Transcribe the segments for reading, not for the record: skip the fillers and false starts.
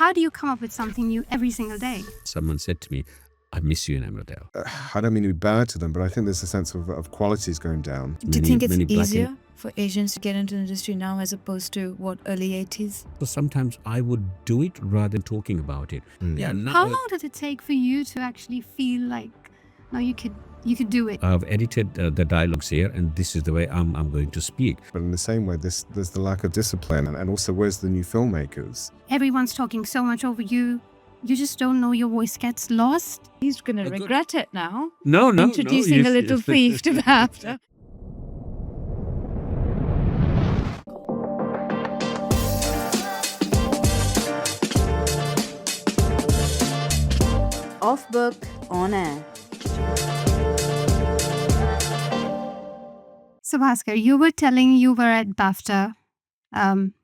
how do you come up with something new every single day? Someone said to me, I miss you in Emmerdale. I don't mean to be bad to them, but I think there's a sense of qualities going down. Do you think it's easier for Asians to get into the industry now as opposed to, early 80s? So sometimes I would do it rather than talking about it. Yeah. How long did it take for you to actually feel like, no, you could do it? I've edited the dialogues here, and this is the way I'm going to speak. But in the same way, there's the lack of discipline, and also where's the new filmmakers? Everyone's talking so much over you. You just don't know, your voice gets lost. He's going to regret it now. No. Introducing a little thief to BAFTA. Off book, on air. So Bhasker, you were telling you were at BAFTA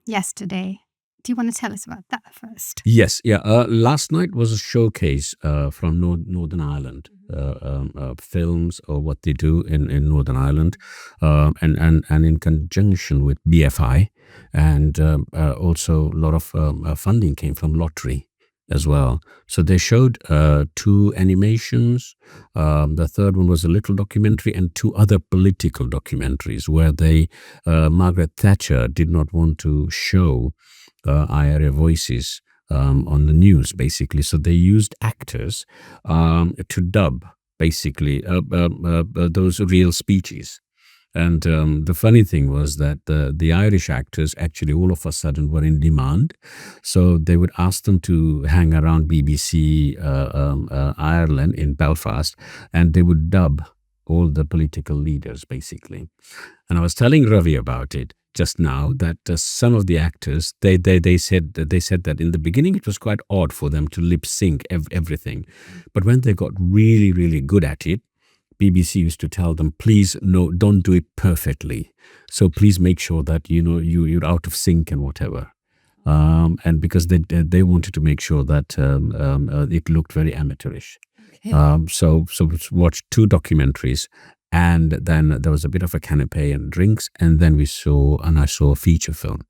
yesterday. Do you want to tell us about that first? Yes, yeah. Last night was a showcase from Northern Ireland, films or what they do in Northern Ireland, and in conjunction with BFI, and also a lot of funding came from lottery as well. So they showed 2 animations. The third one was a little documentary, and 2 other political documentaries where Margaret Thatcher did not want to show Iyer voices on the news, basically. So they used actors to dub, basically, those real speeches. And the funny thing was that the Irish actors actually all of a sudden were in demand. So they would ask them to hang around BBC Ireland in Belfast, and they would dub all the political leaders, basically. And I was telling Ravi about it just now, that some of the actors, they said that in the beginning it was quite odd for them to lip sync everything. But when they got really, really good at it, BBC used to tell them, please, no, don't do it perfectly. So please make sure that, you're out of sync and whatever. And because they wanted to make sure that it looked very amateurish. Okay. So we watched 2 documentaries, and then there was a bit of a canapé and drinks, and then I saw a feature film.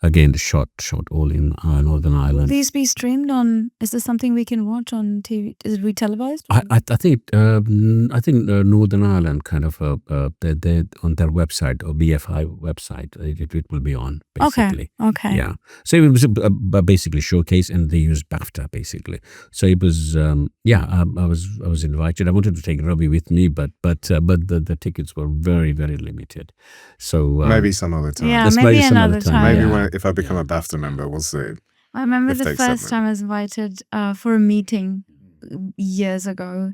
Again, shot all in Northern Ireland. Will these be streamed on? Is this something we can watch on TV? Is it re-televised? I think Northern Ireland kind of they on their website or BFI website it will be on, basically. Okay. Yeah. So it was a basically showcase, and they used BAFTA basically. So it was I was invited. I wanted to take Ravi with me, but the tickets were very, very limited. So maybe some other time. Yeah, maybe another time. Maybe if I become a BAFTA member, we'll see. I remember the first time I was invited for a meeting years ago.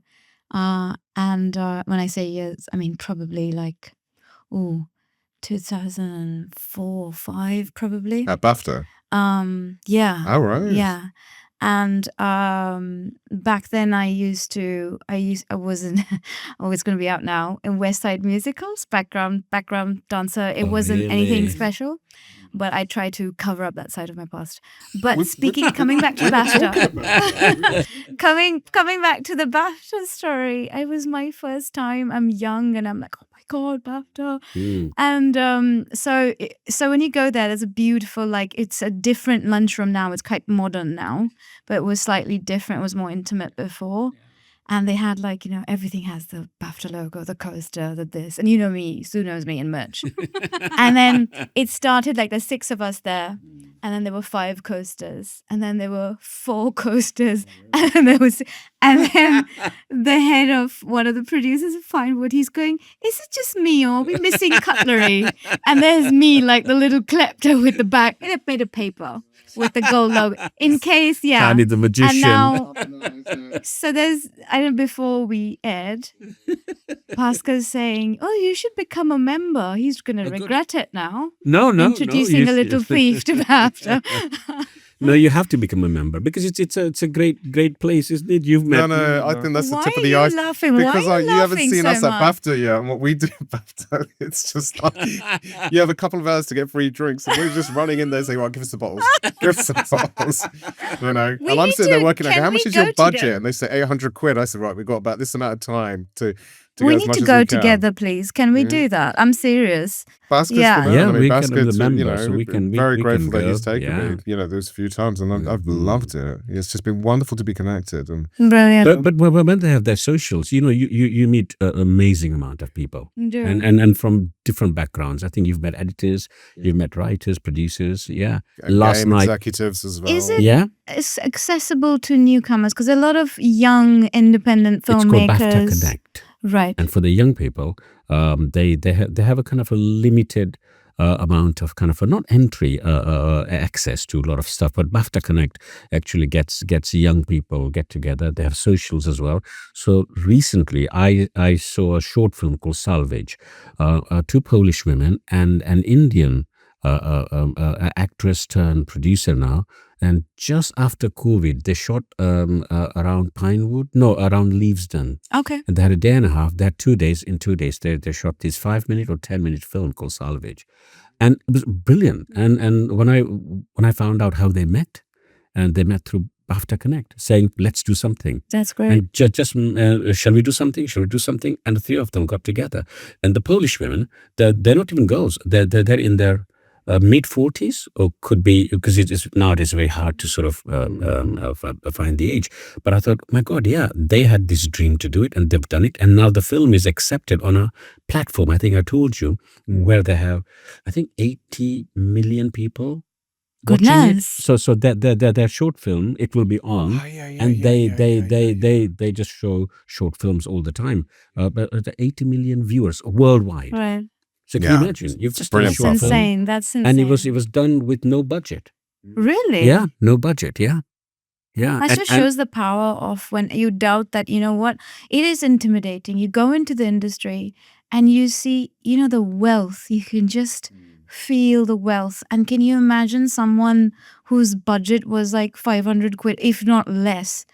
And when I say years, I mean probably 2004 or 5 probably. At BAFTA? Yeah. Oh, right. Yeah. And back then I was in it's going to be out now, in West Side Musicals, background dancer. It wasn't anything special, but I tried to cover up that side of my past. But coming back to BAFTA, coming back to the BAFTA story, it was my first time. I'm young and I'm like, oh my God, BAFTA. And so when you go there's a beautiful, it's a different lunchroom now. It's quite modern now, but it was slightly different. It was more intimate before. And they had everything has the BAFTA logo, the coaster, the this. And you know me, Sue knows me in merch. And then it started there's 6 of us there. And then there were 5 coasters. And then there were 4 coasters. And then the head of one of the producers of Finewood, he's going, is it just me or are we missing cutlery? And there's me, the little klepto with the back. And it made of paper with the gold logo. In case, yeah. Tani the magician. And now, so before we aired, Bhasker's saying, oh, you should become a member. He's going to regret it now. No. Introducing a little thief to BAFTA. No, you have to become a member because it's a great place, isn't it? You've met. No, I think that's the tip of the iceberg. Laughing? Because you haven't seen us at BAFTA yet, and what we do at BAFTA, it's just you have a couple of hours to get free drinks, and we're just running in there saying, "Well, give us the bottles, give us the bottles," And I'm sitting there working how much is your budget? And they say £800. I said, right, we've got about this amount of time to We as need much to as go we can. together, please. Can we Mhm. do that? I'm serious. Basker's Yeah. the man. Yeah, I mean, we can Basker, remember, so we can very we grateful can that he's go. taken Yeah. me. There's a few times, and I've loved it. It's just been wonderful to be connected. And Brilliant. But when they have their socials, you meet an amazing amount of people, Do. and from different backgrounds. I think you've met editors, you've met writers, producers. Yeah, last game night. executives as well. Is it Yeah, it's accessible to newcomers? Because a lot of young independent it's called BAFTA filmmakers, Connect, right? and for the young people, they have a kind of a limited amount of kind of a not entry access to a lot of stuff, but BAFTA Connect actually gets young people get together. They have socials as well. So recently, I saw a short film called Salvage, two Polish women and an Indian actress turned producer now. And just after COVID, they shot around around Leavesden. Okay. And they had a day and a half. They had 2 days. In 2 days, they shot this 5-minute or 10-minute film called Salvage, and it was brilliant. And when I found out how they met, and they met through BAFTA Connect, saying let's do something. That's great. And just shall we do something? Shall we do something? And the three of them got together. And the Polish women, they're not even girls. They're in their mid-40s, or could be, because it's nowadays very hard to sort of find the age. But I thought, my God, yeah, they had this dream to do it, and they've done it. And now the film is accepted on a platform, I think I told you, where they have, I think, 80 million people watching it. Goodness. So their short film, it will be on, and they just show short films all the time. But 80 million viewers worldwide. Right. So can you imagine? You've just done a Brilliant short That's film, insane. That's insane. and it was done with no budget. Really? Yeah, no budget. Yeah. That just shows the power of when you doubt that, you know what, it is intimidating. You go into the industry and you see, the wealth. You can just feel the wealth. And can you imagine someone whose budget was like 500 quid, if not less,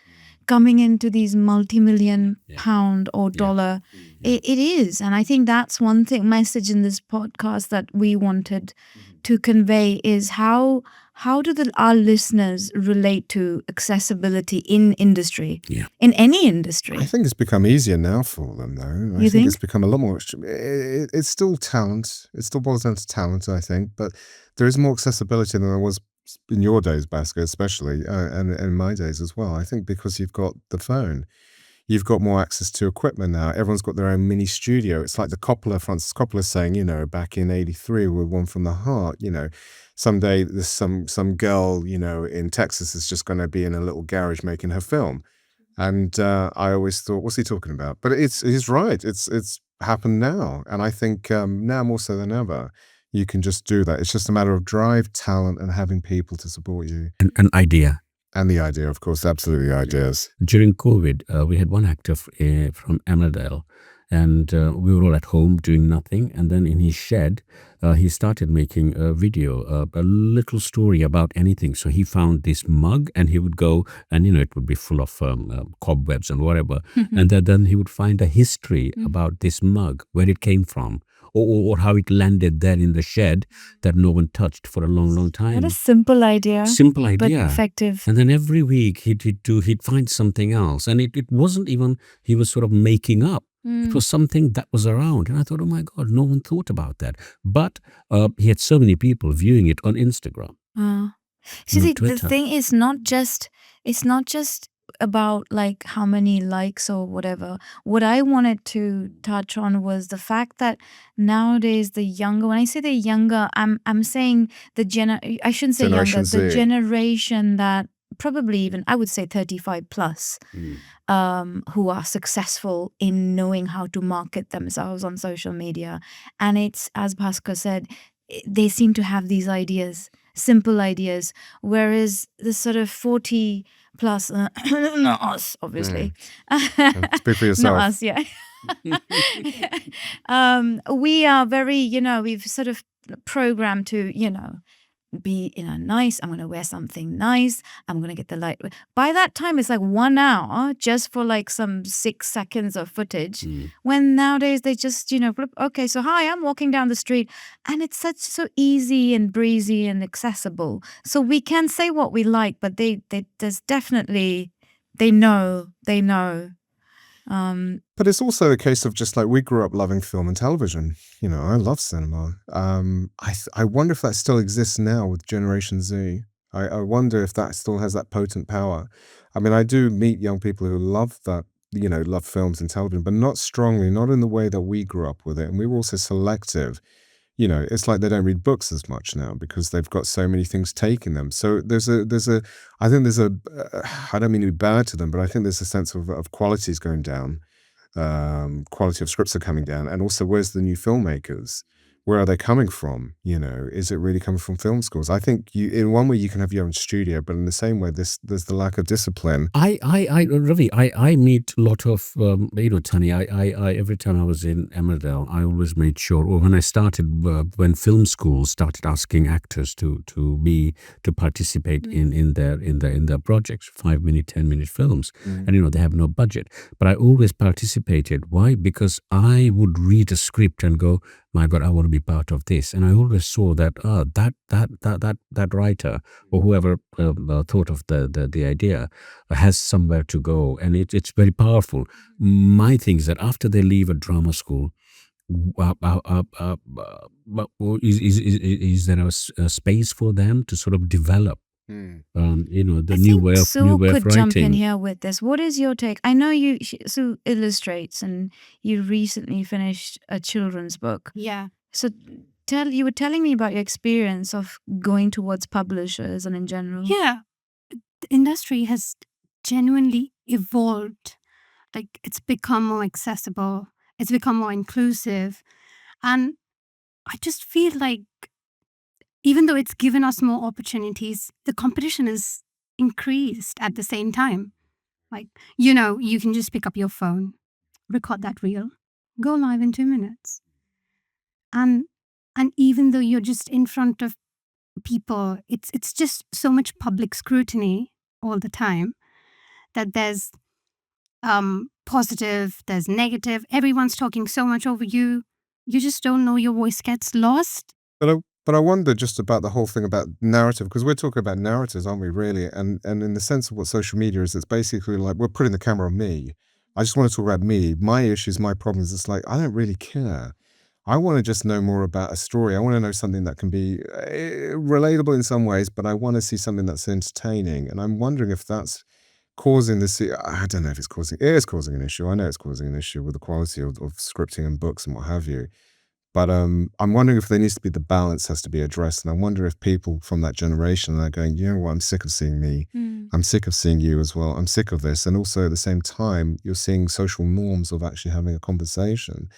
coming into these multi-million pound or dollar? It is. And I think that's one message in this podcast that we wanted to convey is how do our listeners relate to accessibility in industry, in any industry? I think it's become easier now for them, though. I think it's become a lot more. It's still talent. It still boils down to talent, I think. But there is more accessibility than there was in your days, Bhasker, especially, and in my days as well. I think because you've got the phone. You've got more access to equipment now. Everyone's got their own mini studio. It's like Francis Coppola saying, back in '83 with One from the Heart, someday there's some girl, in Texas is just going to be in a little garage making her film. And I always thought, what's he talking about? But he's right. It's happened now. And I think now more so than ever, you can just do that. It's just a matter of drive, talent, and having people to support you. An idea. And the idea, of course, absolutely ideas. During COVID, we had one actor from Emmerdale, and we were all at home doing nothing. And then in his shed, he started making a video, a little story about anything. So he found this mug, and he would go, and it would be full of cobwebs and whatever. And then he would find a history about this mug, where it came from. Or how it landed there in the shed that no one touched for a long, long time. What a simple idea. Simple idea. But effective. And then every week he'd find something else. And it wasn't even, he was sort of making up. It was something that was around. And I thought, oh my God, no one thought about that. But he had so many people viewing it on Instagram. See, the thing is it's not just about like how many likes or whatever. What I wanted to touch on was the fact that nowadays the younger, when I say the younger, I'm saying I shouldn't say Generation younger, the Z. generation that probably even, I would say 35 plus, who are successful in knowing how to market themselves on social media. And it's, as Bhasker said, they seem to have these ideas, simple ideas, whereas the sort of 40 plus, not us, obviously. Speak for yourself. Not us, yeah. We are very, we've sort of programmed to, be nice. I'm going to wear something nice. I'm going to get the light. By that time, it's like 1 hour just for like some 6 seconds of footage. When nowadays they just, okay, so hi, I'm walking down the street, and it's so easy and breezy and accessible. So we can say what we like, but there's definitely, they know But it's also a case of just like we grew up loving film and television. You know, I love cinema. I wonder if that still exists now with Generation Z. I wonder if that still has that potent power. I mean, I do meet young people who love that, you know, love films and television, but not strongly, not in the way that we grew up with it. And we were also selective. You know, it's like they don't read books as much now because they've got so many things taking them. So I think there's I don't mean to be bad to them, but I think there's a sense of qualities going down. Quality of scripts are coming down, and also where's the new filmmakers? Where are they coming from? You know, is it really coming from film schools? I think in one way you can have your own studio, but in the same way, there's the lack of discipline. Ravi, I meet a lot of, Tani, I every time I was in Emmerdale, I always made sure, or when I started, when film schools started asking actors to participate in their projects, 5-minute, 10-minute films, and they have no budget, but I always participated. Why? Because I would read a script and go, my God, I want to be part of this. And I always saw that that writer or whoever thought of the idea has somewhere to go, and it's very powerful. My thing is that after they leave a drama school, is there a space for them to sort of develop? The new way of could jump in writing. here with this. What is your take? I know Sue illustrates, and you recently finished a children's book. Yeah. So you were telling me about your experience of going towards publishers and in general. Yeah. The industry has genuinely evolved. Like, it's become more accessible. It's become more inclusive. And I just feel like even though it's given us more opportunities, the competition is increased at the same time. Like, you can just pick up your phone, record that reel, go live in 2 minutes. And even though you're just in front of people, it's just so much public scrutiny all the time that there's positive, there's negative. Everyone's talking so much over you. You just don't know, your voice gets lost. But I wonder just about the whole thing about narrative, because we're talking about narratives, aren't we, really? And in the sense of what social media is, it's basically like we're putting the camera on me. I just want to talk about me, my issues, my problems. It's like, I don't really care. I want to just know more about a story. I want to know something that can be relatable in some ways, but I want to see something that's entertaining. And I'm wondering if that's causing this. I don't know if it is causing an issue. I know it's causing an issue with the quality of scripting and books and what have you. But I'm wondering if there needs to be, the balance has to be addressed. And I wonder if people from that generation are going, you know what, I'm sick of seeing me. I'm sick of seeing you as well. I'm sick of this. And also at the same time, you're seeing social norms of actually having a conversation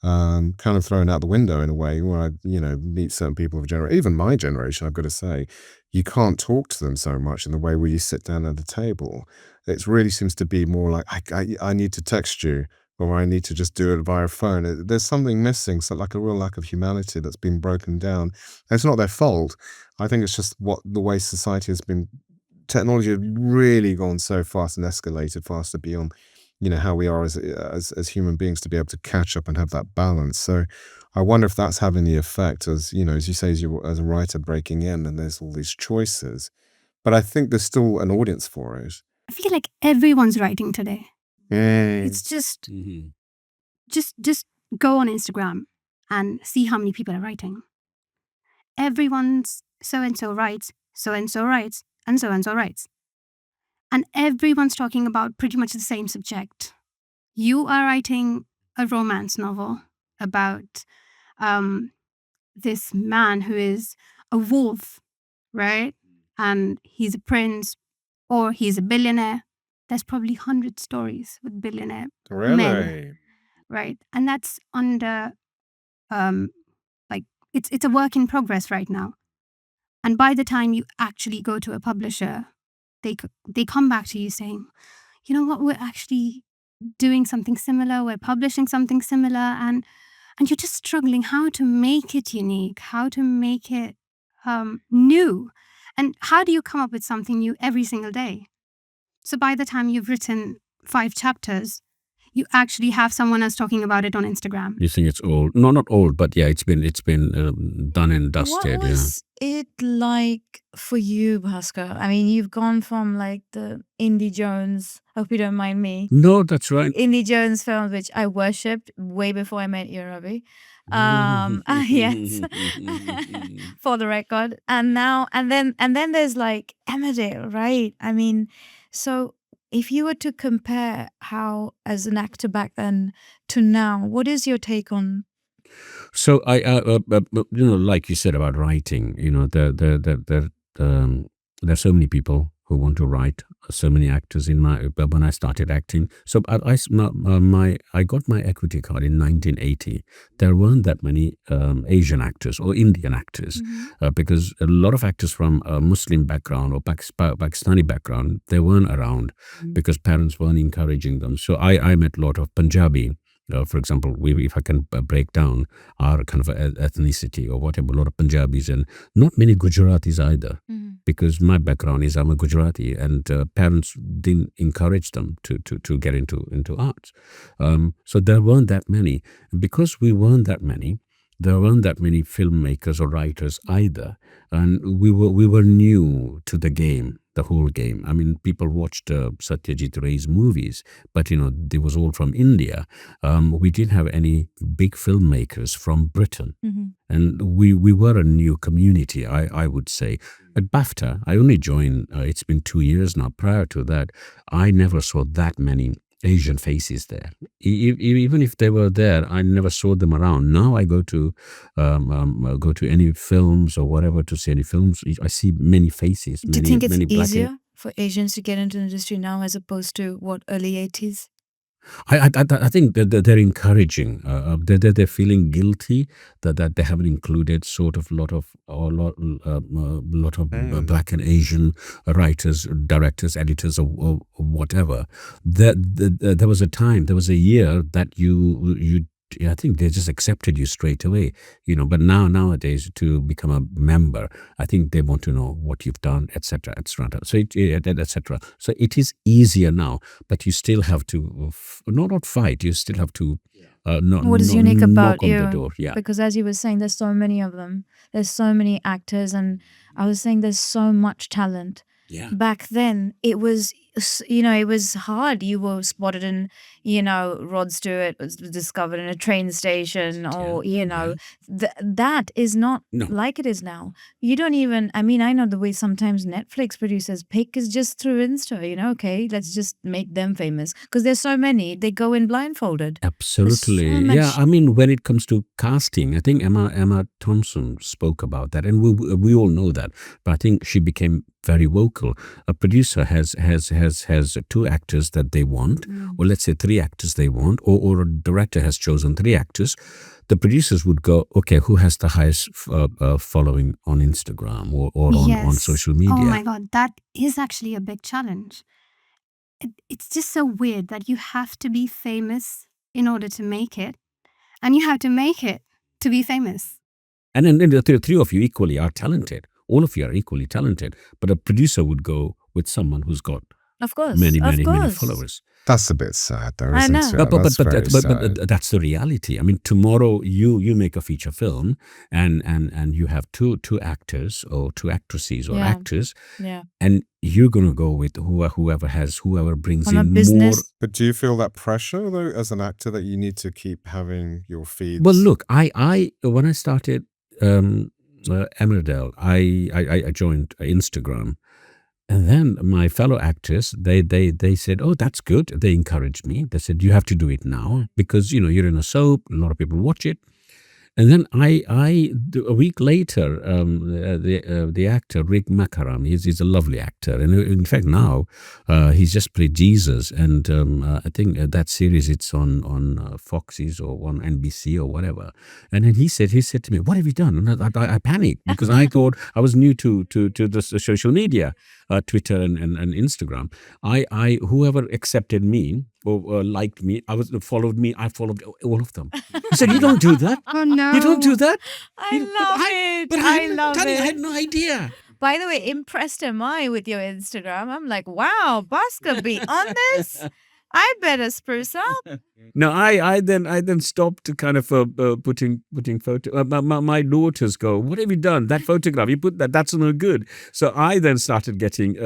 kind of thrown out the window in a way, where I, meet certain people of even my generation, I've got to say, you can't talk to them so much in the way where you sit down at the table. It really seems to be more like, I need to text you, or I need to just do it via phone. There's something missing, so like a real lack of humanity that's been broken down. And it's not their fault. I think it's just the way society has been. Technology has really gone so fast and escalated faster beyond, how we are as human beings to be able to catch up and have that balance. So I wonder if that's having the effect, as you say, as a writer breaking in, and there's all these choices. But I think there's still an audience for it. I feel like everyone's writing today. It's just go on Instagram and see how many people are writing. Everyone's so-and-so writes, so-and-so writes, and so-and-so writes. And everyone's talking about pretty much the same subject. You are writing a romance novel about this man who is a wolf, right? And he's a prince, or he's a billionaire. There's probably 100 stories with billionaire men, right? And that's under, it's a work in progress right now. And by the time you actually go to a publisher, they come back to you saying, you know what, we're actually doing something similar, we're publishing something similar, and you're just struggling how to make it unique, how to make it new. And how do you come up with something new every single day? So by the time you've written 5 chapters, you actually have someone else talking about it on Instagram. You think it's old? No, not old, but yeah, it's been done and dusted. it like for you, Bhasker? I mean, you've gone from like the Indie Jones, hope you don't mind me, No, that's right. Indie Jones films, which I worshipped way before I met you, Ravi. Yes, for the record. And now, and then there's like Emmerdale, right? I mean, so if you were to compare how as an actor back then to now, what is your take on? So like you said about writing, there's so many people who want to write, so many actors when I started acting. So I got my equity card in 1980. There weren't that many Asian actors or Indian actors because a lot of actors from a Muslim background or Pakistani background, they weren't around because parents weren't encouraging them. So I met a lot of Punjabi. For example, if I can break down our kind of ethnicity or whatever, a lot of Punjabis and not many Gujaratis either, because my background is I'm a Gujarati, and parents didn't encourage them to get into arts. So there weren't that many. Because we weren't that many, there weren't that many filmmakers or writers either, and we were new to the game. The whole game. I mean, people watched Satyajit Ray's movies, but they was all from India. We didn't have any big filmmakers from Britain, and we were a new community. I would say at BAFTA, I only joined. It's been 2 years now. Prior to that, I never saw that many Asian faces there. Even if they were there, I never saw them around. Now I go to any films or whatever to see any films. I see many faces. Do you think it's easier for Asians to get into the industry now as opposed to early 80s? I think that they're encouraging. They're feeling guilty that they haven't included sort of lot of Black and Asian writers, directors, editors, or whatever. There was a time, there was a year that you. I think they just accepted you straight away, But nowadays, to become a member, I think they want to know what you've done, etc., etc. So etc. So it is easier now, but you still have to not fight. You still have to. What is unique about you? The door. Yeah. Because as you were saying, there's so many of them. There's so many actors, and I was saying there's so much talent. Yeah. Back then, it was it was hard. You were spotted in, Rod Stewart was discovered in a train station, or that is not like it is now. You don't even. I mean, I know the way sometimes Netflix producers pick is just through Insta. Okay, let's just make them famous because there's so many. They go in blindfolded. Absolutely, yeah. I mean, when it comes to casting, I think Emma Thompson spoke about that, and we all know that. But I think she became very vocal. A producer has 2 actors that they want, or let's say 3 actors they want, or a director has chosen 3 actors. The producers would go, okay, who has the highest following on Instagram or on social media? Oh my God, that is actually a big challenge. It's just so weird that you have to be famous in order to make it, and you have to make it to be famous. And then the 3 of you equally are talented. All of you are equally talented, but a producer would go with someone who's got many followers. That's a bit sad, though, isn't it? But that's the reality. I mean, tomorrow you make a feature film, and you have two actors or 2 actresses or actors, and you're gonna go with whoever brings in more. But do you feel that pressure though, as an actor, that you need to keep having your feeds? Well, look, I when I started. Emmerdale, I joined Instagram, and then my fellow actors they said, oh, that's good. They encouraged me. They said, you have to do it now because you're in a soap, a lot of people watch it. And then a week later, the actor Rick Makaram, he's a lovely actor, and in fact now he's just played Jesus, and I think that series it's on Fox's or on NBC or whatever. And then he said to me, "What have you done?" And I panicked because I thought I was new to the social media, Twitter and Instagram. I whoever accepted me or liked me, followed me. I followed all of them. He said, "You don't do that. Oh no, you don't do that." I love it. I love Tani, it. I had no idea. By the way, impressed am I with your Instagram? I'm like, wow, Bhasker, be on this. I better spruce up. No, I then stopped to kind of putting photo. My daughters go, "What have you done? That photograph you put that's no good." So I then started getting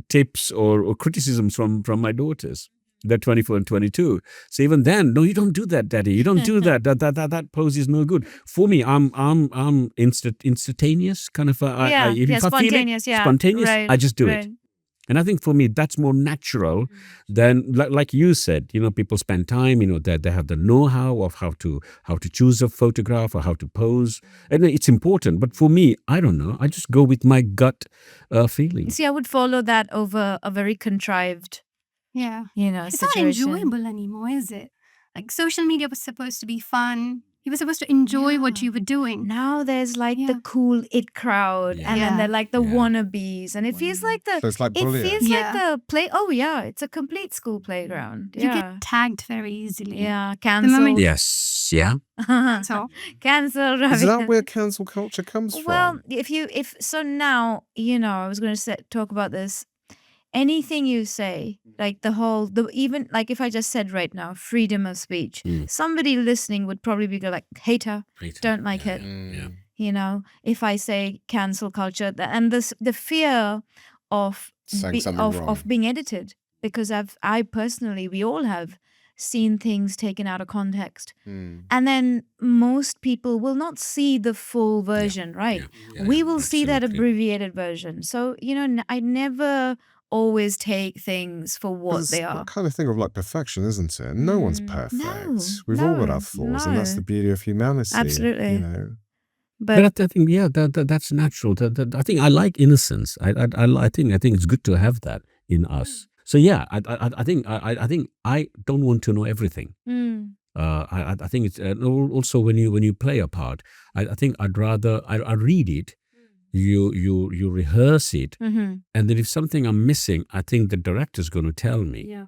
tips or criticisms from my daughters. They're 24 and 22. So even then, no, you don't do that, Daddy. You don't do that. That pose is no good. For me, I'm instantaneous kind of. If I spontaneous. feel it, spontaneous. Right, I just do right. it. And I think for me, that's more natural than, like you said, people spend time, that they have the know-how of how to choose a photograph or how to pose. And it's important. But for me, I don't know. I just go with my gut feeling. See, I would follow that over a very contrived, it's situation. not enjoyable anymore, is it? Like social media was supposed to be fun. You were supposed to enjoy what you were doing. Now there's like the cool it crowd, and then they're like the wannabes, and it feels like So it's like bullying. it feels like the play. Oh yeah, it's a complete school playground. You get tagged very easily. Yeah, cancel. Yes, yeah. So Cancel. Is that where cancel culture comes from? Well, if so now, I was going to talk about this. Anything you say, like even like if I just said right now, freedom of speech, somebody listening would probably be like, hater, don't like it. If I say cancel culture, and the fear of being edited, because I personally, we all have seen things taken out of context, and then most people will not see the full version, right? We will see that abbreviated version. So I never always take things for what they are. That kind of thing of like perfection, isn't it? No one's perfect. We've all got our flaws, and that's the beauty of humanity. Absolutely. But I think that's natural. I think I like innocence. I think it's good to have that in us. So yeah, I think I don't want to know everything. I think it's also when you play a part, I think I'd rather I read it. You rehearse it, and then if something I'm missing, I think the director's going to tell me. Yeah.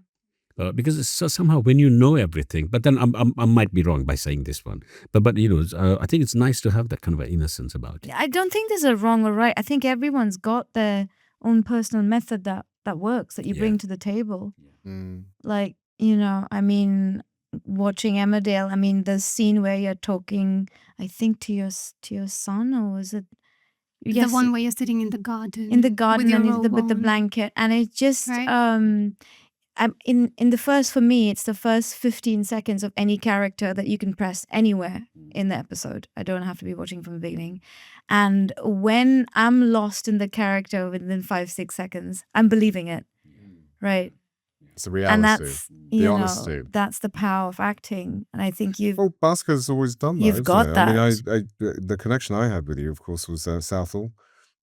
Because it's somehow when you know everything, but then I might be wrong by saying this one. But I think it's nice to have that kind of innocence about it. I don't think there's a wrong or right. I think everyone's got their own personal method that works, that you bring to the table. Like, I mean, watching Emmerdale, the scene where you're talking, I think to your son, or was it? Yes, the one where you're sitting in the garden. With the blanket. And it just, in the first, for me, it's the first 15 seconds of any character that you can press anywhere in the episode. I don't have to be watching from the beginning. And when I'm lost in the character within 5-6 seconds, I'm believing it. Right? It's the reality. And that's the honesty. That's the power of acting. And I think Bhasker's always done that. You've got that. I mean, the connection I had with you, of course, was Southall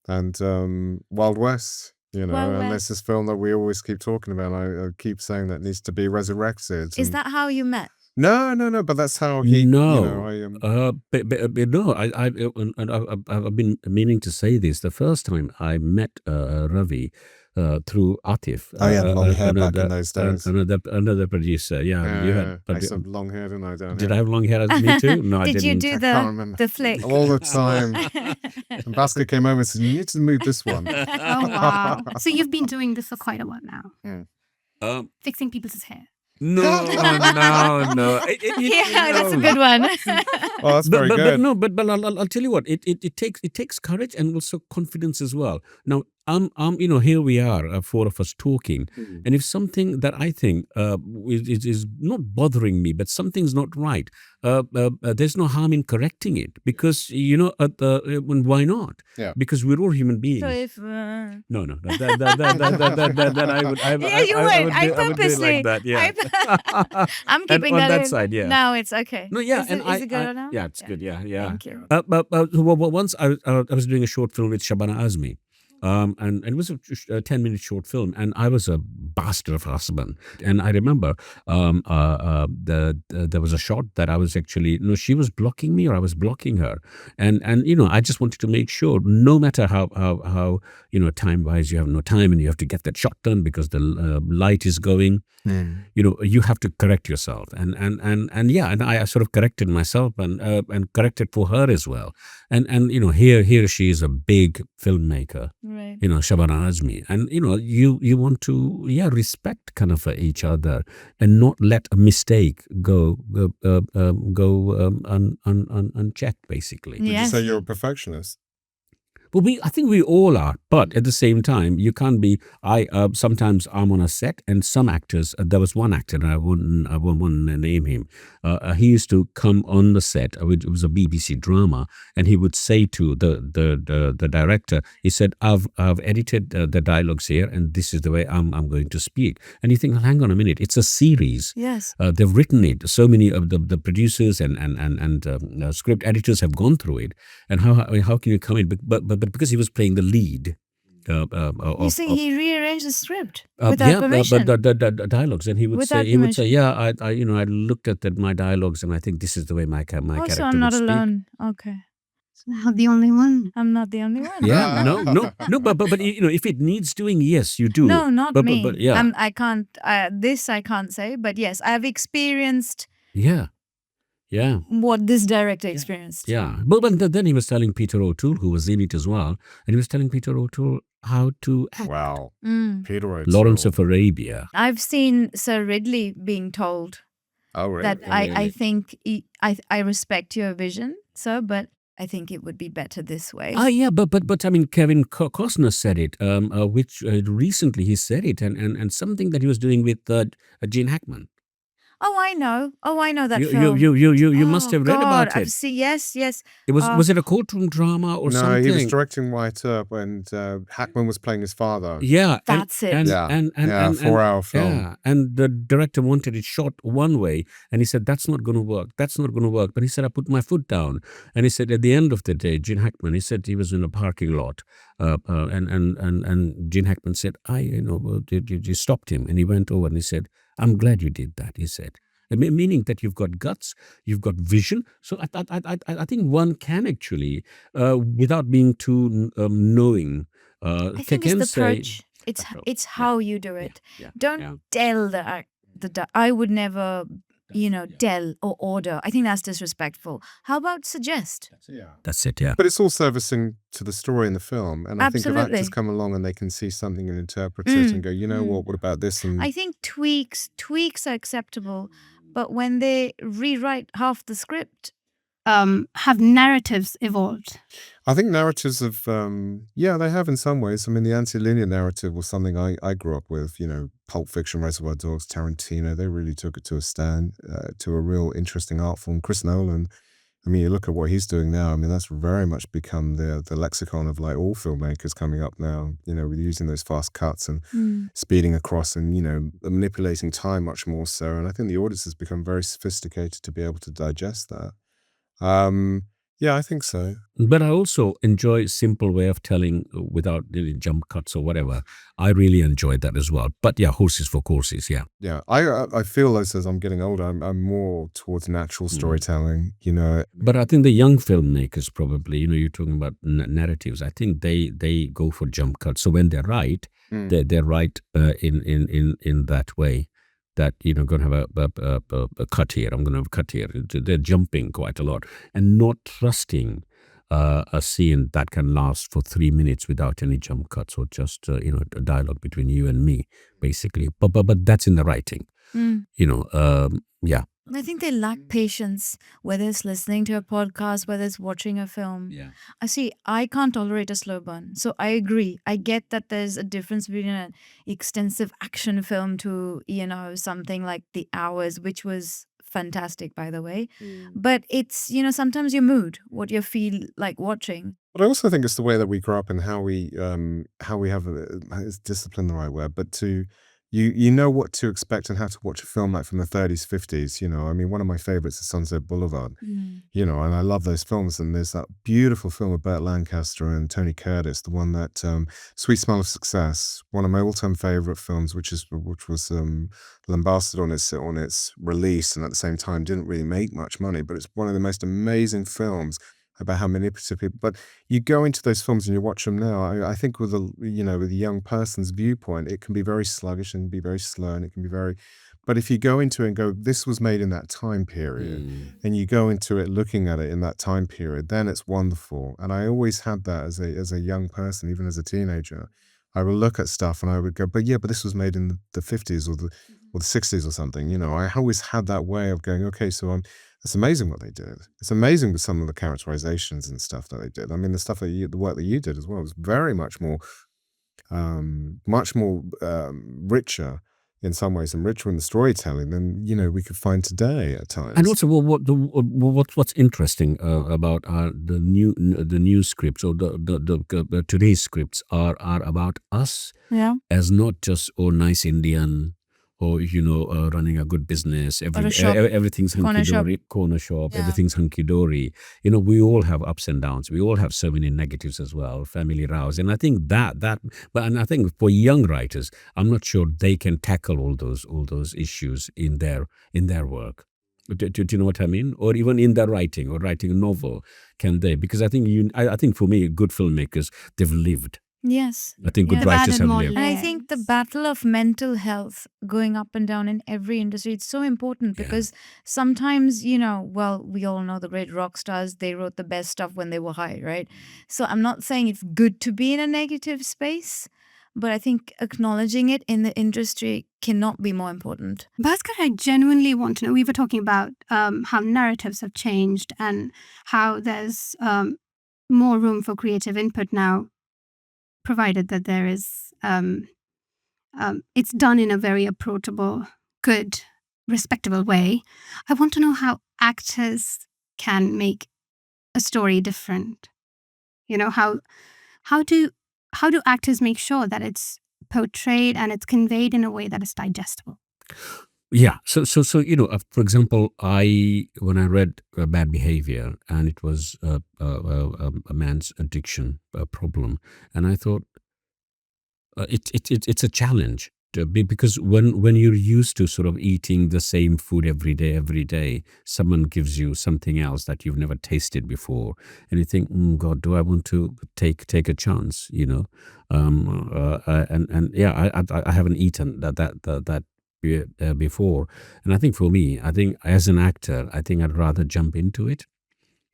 and Wild West. And there's this film that we always keep talking about. I keep saying that needs to be resurrected. Is that how you met? No, but that's how he. I've been meaning to say this. The first time I met Ravi. Through Atif. I had long hair back in those days. Another producer, you had. I had long hair, didn't I? Did I have long hair as me too? No, I didn't. Did you do the flick? All the time. And Bhasker came over and said, "You need to move this one." Oh, wow. So you've been doing this for quite a while now. Fixing people's hair. No. That's a good one. Oh, that's very good. But I'll tell you what. It takes courage and also confidence as well. Now, here we are, four of us talking, and if something that I think is not bothering me, but something's not right, there's no harm in correcting it, because why not? Yeah. Because we're all human beings. So if no, that I would. You would. I would do it purposely. like that. Yeah. I'm keeping on that that in. side. Yeah. No, it's okay. No, yeah, Is it good now? Yeah, it's good. Yeah. Thank you. But once I was doing a short film with Shabana Azmi. And it was a 10-minute short film, and I was a bastard of a husband. And I remember there was a shot that I was actually, she was blocking me or I was blocking her, and I just wanted to make sure, no matter how time wise you have no time and you have to get that shot done because the light is going. You have to correct yourself, and I sort of corrected myself and corrected for her as well, and here she is a big filmmaker, right? Shabana Azmi, and you want to respect kind of each other and not let a mistake go unchecked, basically. Would you Yes. say you're a perfectionist? Well, I think we all are, but at the same time, you can't be. Sometimes I'm on a set, and some actors. There was one actor, and I wouldn't name him. He used to come on the set. It was a BBC drama, and he would say to the director, he said, "I've edited the dialogues here, and this is the way I'm going to speak." And you think, hang on a minute, it's a series. Yes. They've written it. So many of the producers and script editors have gone through it. And how can you come in? But because he was playing the lead, You see, he rearranged the script without yeah, permission. but the dialogues, and he would Without say, yeah, I looked at my dialogues, and I think this is the way my character Also, would I'm not speak. alone. Okay. Not the only one. I'm not the only one. Yeah, no, but if it needs doing, yes, you do. No, not but, me. But, yeah, I can't. This I can't say. But yes, I've experienced yeah. what this director experienced. Yeah, but then he was telling Peter O'Toole, who was in it as well, and he was telling Peter O'Toole how to act. Wow. Peter O'Toole. Lawrence of Arabia. I've seen Sir Ridley being told Oh, really? that I think I respect your vision, sir, but I think it would be better this way. Yeah, but I mean, Kevin Costner said it, which recently he said it, and something that he was doing with Gene Hackman. Oh, I know that You film. you must have read God, about it. I've seen, yes. It was it a courtroom drama or No, something? he was directing White Earp when Hackman was playing his father. Yeah, That's it. And, Yeah. and, and, Yeah, and, 4-hour film. Yeah, and the director wanted it shot one way, and he said that's not going to work. That's not going to work. But he said I put my foot down, and he said at the end of the day, Gene Hackman, he said he was in a parking lot, and Gene Hackman said, you stopped him, and he went over and he said, I'm glad you did that. He said. Meaning that you've got guts, you've got vision. So I think one can actually, without being too knowing, I think can it's the say, approach. It's how you do it. yeah, Don't yeah. tell I would never, tell or order. I think that's disrespectful. How about suggest? That's it, yeah. But it's all servicing to the story in the film. And I think if Absolutely. actors come along and they can see something and interpret it and go, you know what about this? And I think tweaks are acceptable, but when they rewrite half the script, Have narratives evolved? I think narratives have, they have in some ways. I mean, the anti-linear narrative was something I grew up with, Pulp Fiction, Reservoir Dogs, Tarantino, they really took it to a stand, to a real interesting art form. Chris Nolan, I mean, you look at what he's doing now, I mean, that's very much become the lexicon of like all filmmakers coming up now, with using those fast cuts and speeding across and, manipulating time much more so. And I think the audience has become very sophisticated to be able to digest that. Yeah, I think so. But I also enjoy simple way of telling without really jump cuts or whatever. I really enjoyed that as well. But yeah, horses for courses, yeah. Yeah, I feel as I'm getting older, I'm more towards natural storytelling, But I think the young filmmakers probably, you're talking about narratives. I think they go for jump cuts. So when they're right, they're right in that way. That going to have a cut here. I'm going to have a cut here. They're jumping quite a lot and not trusting a scene that can last for 3 minutes without any jump cuts or just a dialogue between you and me, basically. But that's in the writing. Yeah. I think they lack patience, whether it's listening to a podcast, whether it's watching a film. Yeah. I can't tolerate a slow burn. So I agree. I get that there's a difference between an extensive action film to, something like The Hours, which was fantastic, by the way. But it's, sometimes your mood, what you feel like watching. But I also think it's the way that we grow up and how we have is discipline the right word, but to you know what to expect and how to watch a film like from the 30s, 50s. I mean, one of my favorites is Sunset Boulevard. And I love those films. And there's that beautiful film of Burt Lancaster and Tony Curtis, the one that Sweet Smell of Success, one of my all-time favorite films, which was lambasted on its release and at the same time didn't really make much money, but it's one of the most amazing films about how manipulative people. But you go into those films and you watch them now. I think with a young person's viewpoint, it can be very sluggish and be very slow, and it can be very. But if you go into it and go, this was made in that time period, and you go into it looking at it in that time period, then it's wonderful. And I always had that as a young person, even as a teenager. I will look at stuff and I would go, but this was made in the 50s or the 60s or something. You know, I always had that way of going, okay, so it's amazing what they did. It's amazing with some of the characterizations and stuff that they did. I mean, the work that you did as well was very much more richer in some ways and richer in the storytelling than we could find today at times. And also, what's interesting about the new scripts or the today's scripts are about us as not just nice Indian or running a good business. Everything's hunky-dory, corner shop. Everything's hunky-dory. We all have ups and downs. We all have so many negatives as well, family rows. And I think and I think for young writers, I'm not sure they can tackle all those issues in their work. Do you know what I mean? Or even in their writing or writing a novel, can they? Because I think for me, good filmmakers, they've lived. Yes. I think good writers have lived. And I think the battle of mental health going up and down in every industry, it's so important because sometimes, we all know the great rock stars, they wrote the best stuff when they were high, right? So I'm not saying it's good to be in a negative space, but I think acknowledging it in the industry cannot be more important. Bhasker, I genuinely want to know, we were talking about how narratives have changed and how there's more room for creative input now, provided that there is, it's done in a very approachable, good, respectable way. I want to know how actors can make a story different. How do actors make sure that it's portrayed and it's conveyed in a way that is digestible? Yeah. So for example, when I read Bad Behavior, and it was a man's addiction problem, and I thought it's a challenge because when you're used to sort of eating the same food every day, someone gives you something else that you've never tasted before, and you think, God, do I want to take a chance? I haven't eaten that before. And I think for me, as an actor, I'd rather jump into it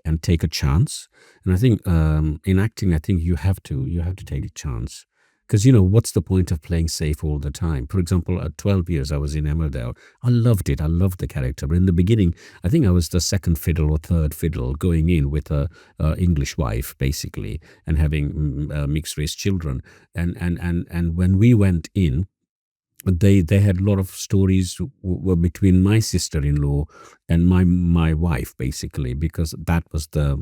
and take a chance. And I think in acting, I think you have to take a chance. Because, what's the point of playing safe all the time? For example, at 12 years, I was in Emmerdale. I loved it. I loved the character. But in the beginning, I think I was the second fiddle or third fiddle going in with a English wife, basically, and having mixed race children. And when we went in, they had a lot of stories were between my sister-in-law and my wife, basically, because that was the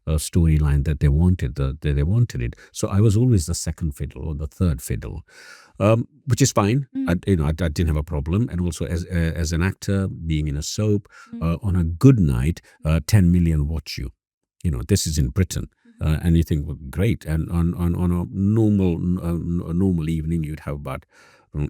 storyline that they wanted. They wanted it. So I was always the second fiddle or the third fiddle, which is fine. I didn't have a problem. And also as an actor, being in a soap, on a good night, 10 million watch you. This is in Britain. And you think, well, great. And on a normal evening, you'd have about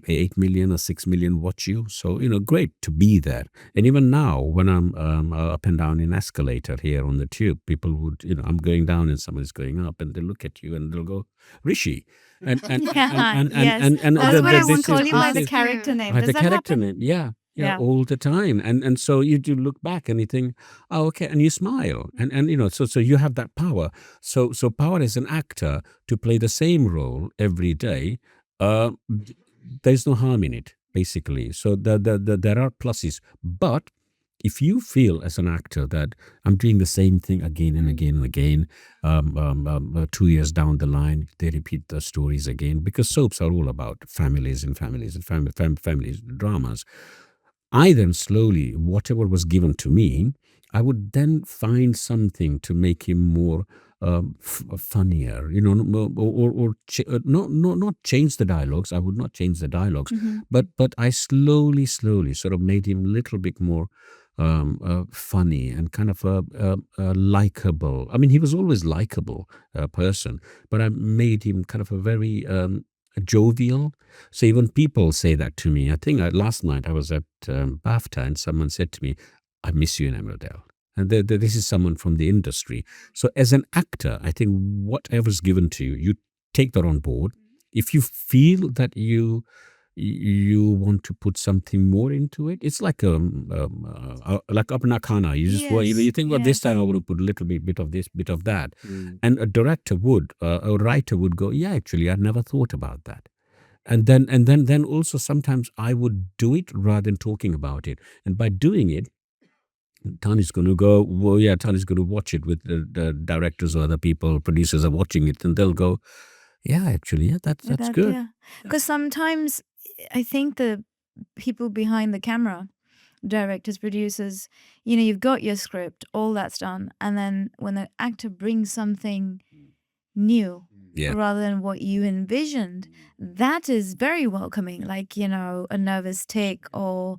8 million or 6 million watch you. So, great to be there. And even now, when I'm up and down in escalator here on the tube, people would, I'm going down and somebody's going up, and they look at you and they'll go, Rishi. That's what I would call you by the character name. The character name, yeah, all the time. And so you do look back and you think, oh, okay, and you smile. And so you have that power. So power as an actor to play the same role every day, there's no harm in it, basically. So there are pluses. But if you feel as an actor that I'm doing the same thing again and again and again, 2 years down the line, they repeat the stories again, because soaps are all about families and families and families, dramas. I then slowly, whatever was given to me, I would then find something to make him more funnier, or not change the dialogues. I would not change the dialogues, but I slowly sort of made him a little bit more funny and kind of likable. I mean, he was always likable person, but I made him kind of a very jovial. So even people say that to me. I think last night I was at BAFTA and someone said to me, I miss you in Emmerdale. And this is someone from the industry. So as an actor, I think whatever's given to you, you take that on board. If you feel that you you want to put something more into it. It's like like apna khana. You just you think, well, this time I want to put a little bit of this, bit of that, and a director would, a writer would go, yeah, actually, I never thought about that. And then also sometimes I would do it rather than talking about it. And by doing it, Tani's going to go, well, yeah, Tani's going to watch it with the directors or other people, producers are watching it, and they'll go, yeah, actually, yeah, that's good. Yeah. Because sometimes I think the people behind the camera, directors, producers, you've got your script, all that's done. And then when the actor brings something new rather than what you envisioned, that is very welcoming. Like, a nervous tick or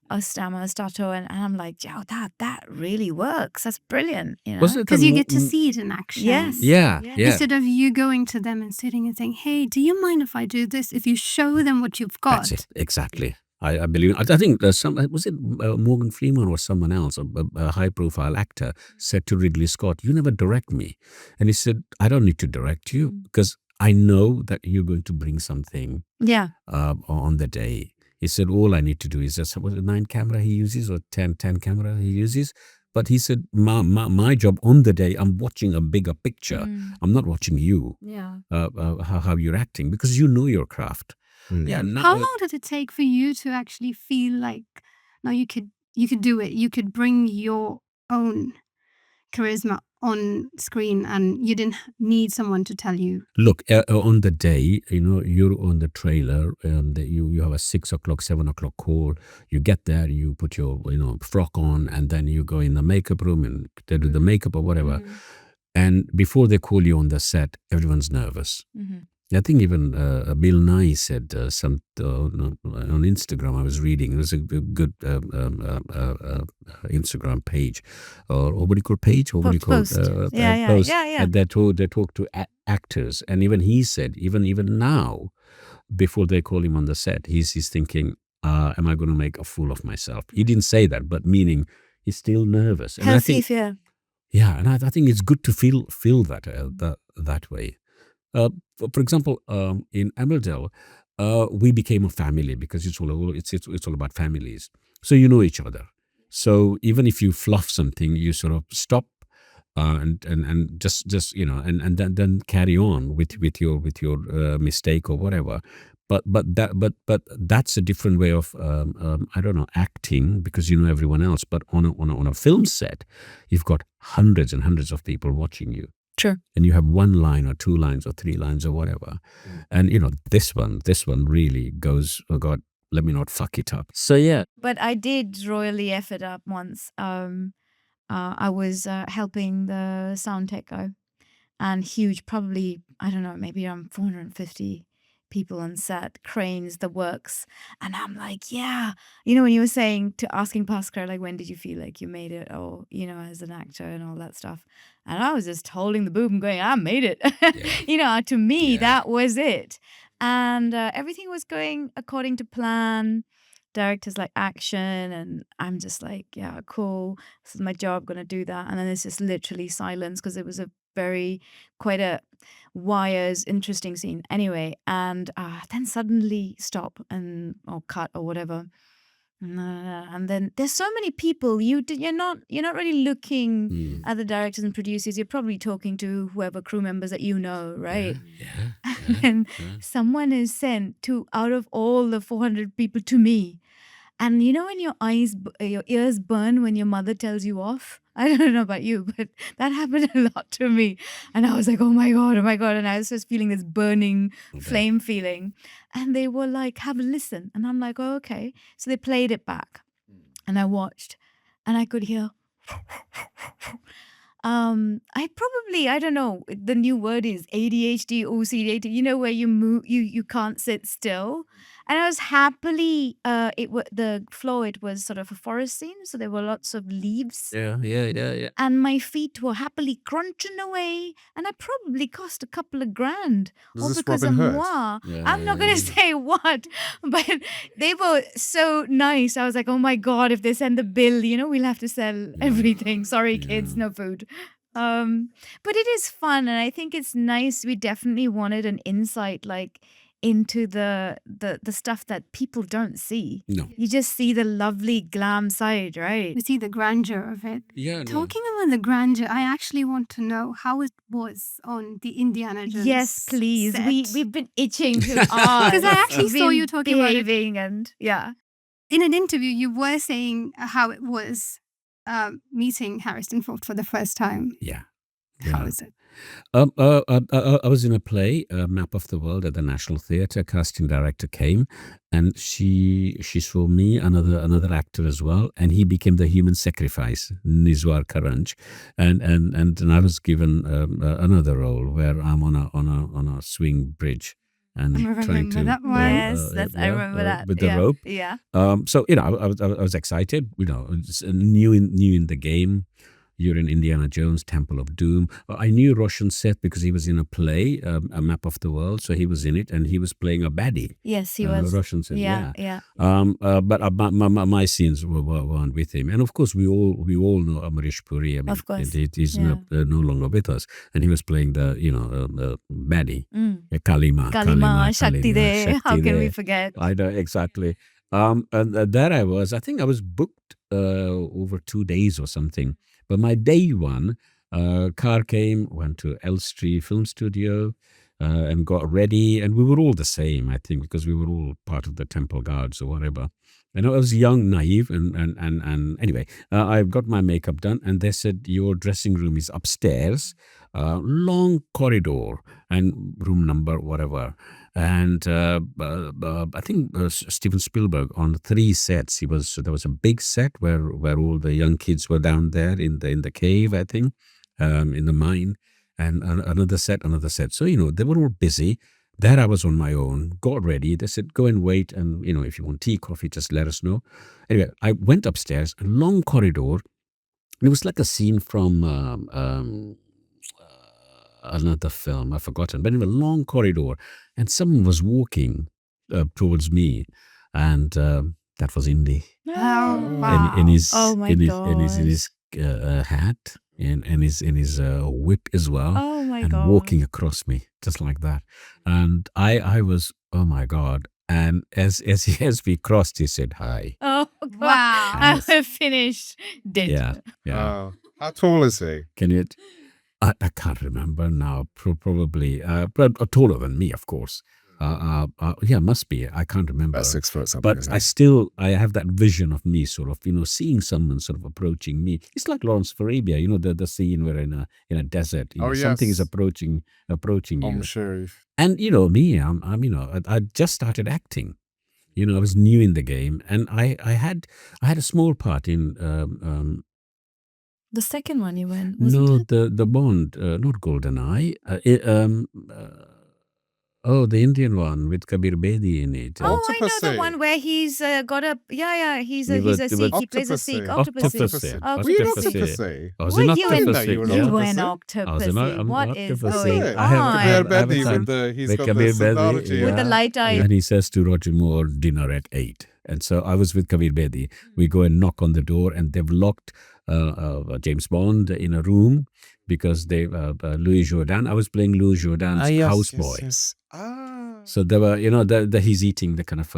a stammer, stutter, and I'm like, oh, that really works. That's brilliant, because you get to see it in action. Yes. Yeah. Instead of you going to them and sitting and saying, hey, do you mind if I do this? If you show them what you've got. That's it, exactly. I believe. I think was it Morgan Freeman or someone else, a high-profile actor, said to Ridley Scott, "You never direct me," and he said, "I don't need to direct you because I know that you're going to bring something on the day." He said, "All I need to do is just, was it 9 camera he uses or 10 camera he uses?" But he said, my job on the day, I'm watching a bigger picture. I'm not watching you. Yeah. How you're acting, because you know your craft. Yeah. How long did it take for you to actually feel like, no, you could do it? You could bring your own charisma on screen, and you didn't need someone to tell you. Look, on the day, you're on the trailer, and you have a 6 o'clock, 7 o'clock call. You get there, you put your frock on, and then you go in the makeup room and they do the makeup or whatever. And before they call you on the set, everyone's nervous. I think even Bill Nye said on Instagram, I was reading, it was a good Instagram page, or what do you call page? Or what do you call post? Post. Yeah. And they talk to actors. And even he said, even now, before they call him on the set, he's thinking, am I going to make a fool of myself? He didn't say that, but meaning he's still nervous. And Healthy I think, fear. Yeah, and I think it's good to feel that way. For example, in Emmerdale, we became a family because it's all about families. So you know each other. So even if you fluff something, you sort of stop and just and then carry on with your mistake or whatever. But that's a different way of I don't know, acting, because you know everyone else. But on a film set, you've got hundreds and hundreds of people watching you. Sure. And you have 1 line or 2 lines or 3 lines or whatever. And this one really goes, oh God, let me not fuck it up. So yeah. But I did royally F it up once. I was helping the sound tech guy, and huge, probably, I don't know, maybe around 450 people on set, cranes, the works. And I'm like, yeah. When you were saying, asking Bhasker, like, when did you feel like you made it? Or, as an actor and all that stuff. And I was just holding the boob and going, I made it. To me, that was it. And everything was going according to plan. Directors like action, and I'm just like, yeah, cool. This is my job, gonna do that. And then there's just literally silence, because it was quite a wires, interesting scene. Anyway, and then suddenly stop or cut or whatever. And then there's so many people. You're not really looking at the directors and producers. You're probably talking to whoever crew members that right? Yeah. And someone is sent out of all the 400 people to me. And when your ears burn when your mother tells you off? I don't know about you, but that happened a lot to me. And I was like, oh my God. And I was just feeling this burning flame feeling. And they were like, have a listen. And I'm like, oh, okay. So they played it back. And I watched. And I could hear... I don't know, the new word is ADHD, OCD, where you move, you can't sit still. And I was happily, the floor, it was sort of a forest scene, so there were lots of leaves. Yeah. And my feet were happily crunching away, and I probably cost a couple of grand. Was this because Robin of Hood? moi. Yeah, I'm not going to say what, but they were so nice. I was like, oh my God, if they send the bill, we'll have to sell everything. Sorry, kids, no food. But it is fun, and I think it's nice. We definitely wanted an insight, like, into the stuff that people don't see. No. You just see the lovely glam side, right? We see the grandeur of it. Yeah. Talking about the grandeur, I actually want to know how it was on the Indiana Jones. Yes, please. set. We've been itching to ask. Because I actually saw you talking about it. behaving and In an interview, you were saying how it was meeting Harrison Ford for the first time. Yeah. How is it? I was in a play, Map of the World, at the National Theatre. Casting director came, and she saw me, another actor as well, and he became the human sacrifice, Nizwar Karanj, and I was given another role where I'm on a swing bridge. And I trying remember to that one. I remember that with the rope. Yeah. So I was excited. It's new in the game. You're in Indiana Jones, Temple of Doom. I knew Roshan Seth because he was in a play, A Map of the World. So he was in it, and he was playing a baddie. Yes, he was. Roshan Seth, Yeah. But my scenes weren't with him, and of course we all know Amarish Puri. I mean, Of course. he's no longer with us, and he was playing the baddie, Kalima, Shakti De. How can we De. forget? I know exactly. And there I was. I think I was booked over 2 days or something. But my day one, car came, went to Elstree Film Studio, and got ready. And we were all the same, I think, because we were all part of the Temple Guards or whatever. And I was young, naive, and anyway, I got my makeup done, and they said, your dressing room is upstairs, long corridor, and room number, whatever. And I think Steven Spielberg on 3 sets. There was a big set where all the young kids were down there in the cave, I think, in the mine, and another set. So they were all busy. There I was on my own, got ready. They said, go and wait, and if you want tea, coffee, just let us know. Anyway, I went upstairs, a long corridor. It was like a scene from another film, I've forgotten, but in a long corridor, and someone was walking towards me, and that was Indy. Oh, In wow. his Oh my in his gosh. hat, and in his whip as well, Oh my and god. walking across me just like that, and I was, oh my God. And as we crossed, he said hi. Oh god. Wow. I'm finished. Dead. Yeah. Wow. How tall is he? Can you? I can't remember now. Probably, but taller than me, of course. Yeah, must be. I can't remember. About 6 foot something. But isn't I have that vision of me sort of, seeing someone sort of approaching me. It's like Lawrence of Arabia, the scene where in a desert, something is yes. approaching you. Sharif. And me, I just started acting. I was new in the game, and I had a small part in The second one you went, no, wasn't it? the Bond, not GoldenEye. The Indian one with Kabir Bedi in it. Oh, I know the Octopussy. one where he's got a he's a We were- Sikh. He plays a Sikh. Octopussy. Octopussy. Were you an Octopussy. octopus? I was Were an you in- octopus. You were an yeah. You were an Octopussy? I was an octopus. I'm What an is octopus. going Yeah. I have- on? I have- Kabir Bedi time. with he's With got Kabir this Bedi, analogy. With the light eye. And he says to Roger Moore, dinner at 8. And so I was with Kabir Bedi. We go and knock on the door, and they've locked James Bond in a room because they Louis Jourdan. I was playing Louis Jourdan's houseboy. Yes. Ah. So there were, he's eating the kind of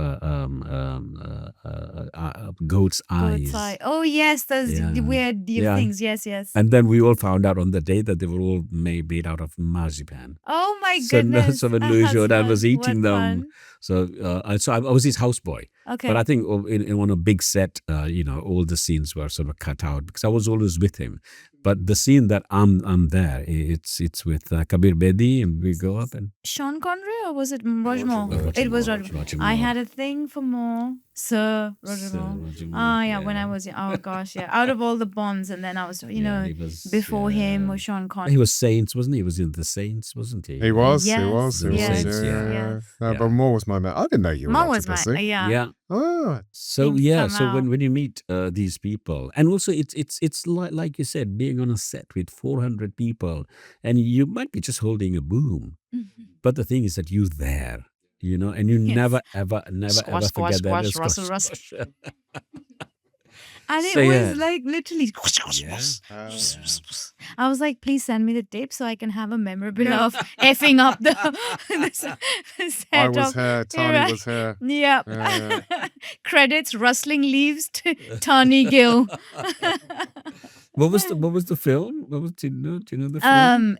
goat's eyes. Goat's eye. Oh yes, those Yeah. weird Yeah. things. Yes. And then we all found out on the day that they were all made out of marzipan. Oh my So, goodness. so when Louis Jourdan was eating What them, fun. so I was his houseboy. Okay. But I think on a big set, all the scenes were sort of cut out because I was always with him. But the scene that I'm there, it's with Kabir Bedi, and we go up and Sean Connery, or was it Roger Moore? Roger It was Moore, Roger. Roger I Moore. had a thing for Moore, Sir Roger Sir Moore. Roger Moore, Ah, yeah, when I was oh gosh, yeah. Out of all the Bonds, and then I was, he was, before him was Sean He Connery. was Saints, wasn't he? He was in the Saints, wasn't he? He was. Yes, He was. He was. yes, Yeah. yes. No, Yeah. but Moore was my man. I didn't know you were Moore an was my octopus. yeah. Yeah. Oh, So Things yeah, come so out. when you meet these people, and also it's like you said, being on a set with 400 people, and you might be just holding a boom, but the thing is that you're there, and you Yes. never ever Squash, forget that. squash, Russell. And it So, yeah. was like literally. I was like, please send me the tape so I can have a memorabilia of effing up the set. I was here, Tani was here. Yep. Yeah. Credits, rustling leaves to Tani Gill. What was the film? What was, do you know the film?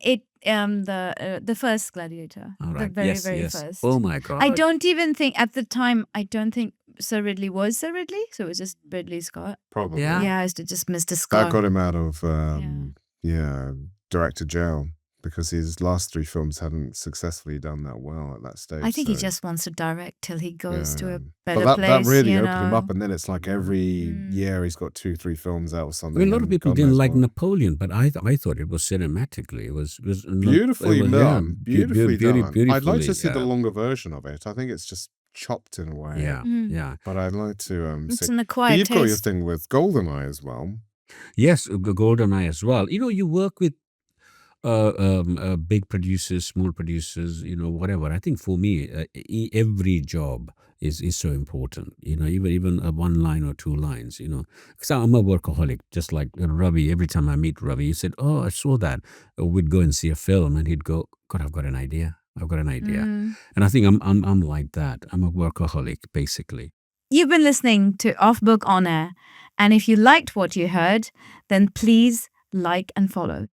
The first Gladiator. All The right. very, yes, very yes. first. Oh my God. I don't even think at the time. I don't think Sir Ridley was Sir Ridley, so it was just Ridley Scott. Probably. Yeah. Yeah, it's just Mr. Scott. That got him out of director jail because his last 3 films hadn't successfully done that well at that stage. I think he so- just wants to direct till he goes to a Yeah. better But place. that really you opened him know. up, and then it's like every year he's got 2-3 films out or I something. mean, a lot of and people God didn't knows like what. Napoleon, but I thought it was cinematically. It was Beautifully done. Beautifully done. I'd like to see the yeah. longer version of it. I think it's just chopped in a way. Yeah, Mm. yeah. But I'd like to It's see. an But acquired you've got your taste. thing with GoldenEye as well. Yes, GoldenEye as well. You know, you work with big producers, small producers, you know, whatever. I think for me, every job is so important. You know, even 1 line or 2 lines. You know, because I'm a workaholic, just like Ravi. Every time I meet Ravi, he said, "Oh, I saw that." We'd go and see a film, and he'd go, "God, I've got an idea. I've got an idea." Mm. And I think I'm like that. I'm a workaholic, basically. You've been listening to Off Book On Air, and if you liked what you heard, then please like and follow.